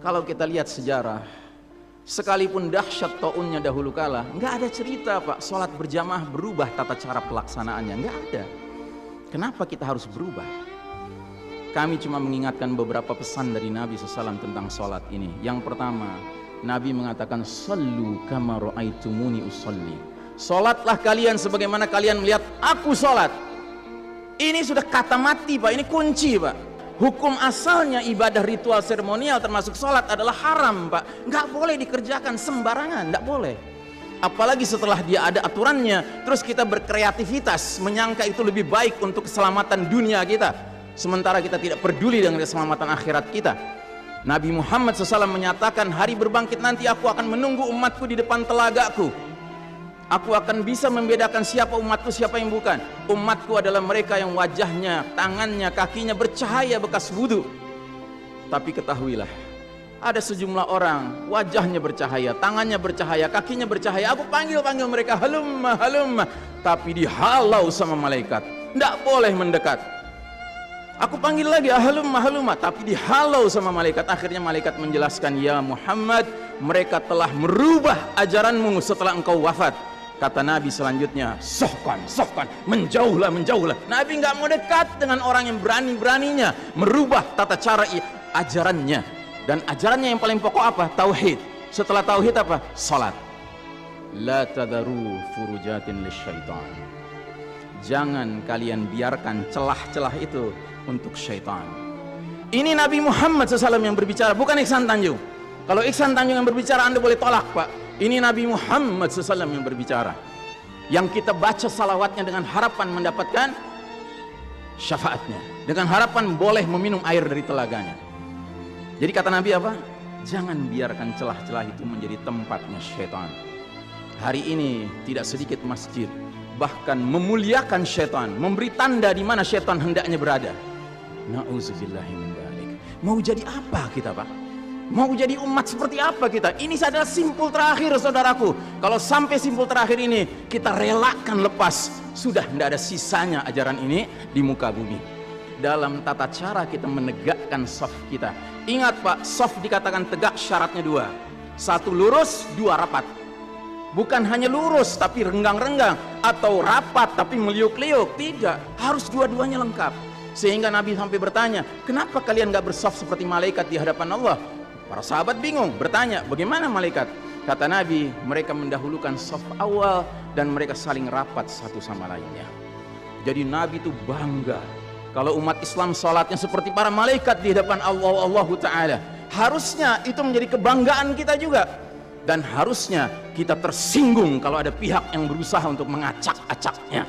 Kalau kita lihat sejarah, sekalipun dahsyat ta'unnya dahulu kala, nggak ada cerita Pak sholat berjamaah berubah tata cara pelaksanaannya, nggak ada. Kenapa kita harus berubah? Kami cuma mengingatkan beberapa pesan dari Nabi SAW tentang sholat ini. Yang pertama, Nabi mengatakan, "Sallu kama ra'aitumuni usalli." Sholatlah kalian sebagaimana kalian melihat aku sholat. Ini sudah kata mati Pak, ini kunci Pak. Hukum asalnya ibadah ritual seremonial termasuk sholat adalah haram Pak. Nggak boleh dikerjakan sembarangan, nggak boleh. Apalagi setelah dia ada aturannya, terus kita berkreativitas menyangka itu lebih baik untuk keselamatan dunia kita, sementara kita tidak peduli dengan keselamatan akhirat kita. Nabi Muhammad SAW menyatakan, hari berbangkit nanti aku akan menunggu umatku di depan telagaku. Aku akan bisa membedakan siapa umatku, siapa yang bukan. Umatku adalah mereka yang wajahnya, tangannya, kakinya bercahaya bekas wudhu. Tapi ketahuilah, ada sejumlah orang wajahnya bercahaya, tangannya bercahaya, kakinya bercahaya. Aku panggil mereka, halumma, halumma, tapi dihalau sama malaikat, tidak boleh mendekat. Aku panggil lagi, halumma, halumma, tapi dihalau sama malaikat. Akhirnya malaikat menjelaskan, ya Muhammad, mereka telah merubah ajaranmu setelah engkau wafat. Kata Nabi selanjutnya, sohkan, menjauhlah. Nabi nggak mau dekat dengan orang yang berani-beraninya merubah tata cara ajarannya. Dan ajarannya yang paling pokok apa? Tauhid. Setelah tauhid apa? Salat. La tadaru furujatin lisyaitan. Jangan kalian biarkan celah-celah itu untuk syaitan. Ini Nabi Muhammad SAW yang berbicara, bukan Iksan Tanjung. Kalau Iksan Tanjung yang berbicara, Anda boleh tolak Pak. Ini Nabi Muhammad SAW yang berbicara, yang kita baca salawatnya dengan harapan mendapatkan syafaatnya, dengan harapan boleh meminum air dari telaganya. Jadi kata Nabi apa? Jangan biarkan celah-celah itu menjadi tempatnya syaitan. Hari ini tidak sedikit masjid bahkan memuliakan syaitan, memberi tanda di mana syaitan hendaknya berada. Na'udzubillahi min dzalik. Mau jadi apa kita Pak? Mau jadi umat seperti apa kita? Ini adalah simpul terakhir saudaraku. Kalau sampai simpul terakhir ini kita relakan lepas, sudah tidak ada sisanya ajaran ini di muka bumi. Dalam tata cara kita menegakkan shaf kita, ingat Pak, shaf dikatakan tegak syaratnya dua. Satu lurus, dua rapat. Bukan hanya lurus tapi renggang-renggang, atau rapat tapi meliuk-liuk. Tidak, harus dua-duanya lengkap. Sehingga Nabi sampai bertanya, kenapa kalian gak bershaf seperti malaikat di hadapan Allah? Para sahabat bingung, bertanya, bagaimana malaikat? Kata Nabi, mereka mendahulukan shaf awal dan mereka saling rapat satu sama lainnya. Jadi Nabi itu bangga kalau umat Islam sholatnya seperti para malaikat di hadapan Allah Ta'ala. Harusnya itu menjadi kebanggaan kita juga. Dan harusnya kita tersinggung kalau ada pihak yang berusaha untuk mengacak-acaknya.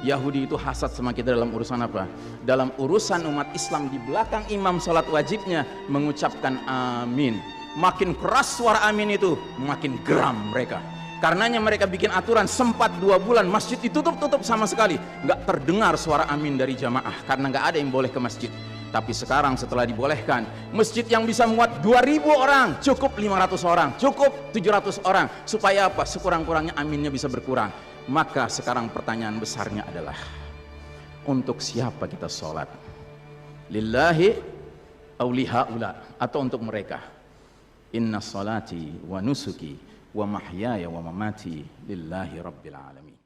Yahudi itu hasad sama kita dalam urusan apa? Dalam urusan umat Islam di belakang imam sholat wajibnya mengucapkan amin. Makin keras suara amin itu, makin geram mereka. Karenanya mereka bikin aturan, sempat 2 bulan masjid ditutup sama sekali, nggak terdengar suara amin dari jamaah karena nggak ada yang boleh ke masjid. Tapi sekarang setelah dibolehkan, masjid yang bisa muat 2000 orang cukup 500 orang, cukup 700 orang. Supaya apa? Sekurang-kurangnya aminnya bisa berkurang. Maka sekarang pertanyaan besarnya adalah, untuk siapa kita sholat? Lillahi aulihaula, atau untuk mereka? Inna sholati wa nusuki wa mahyaya wa mamati lillahi rabbil alamin.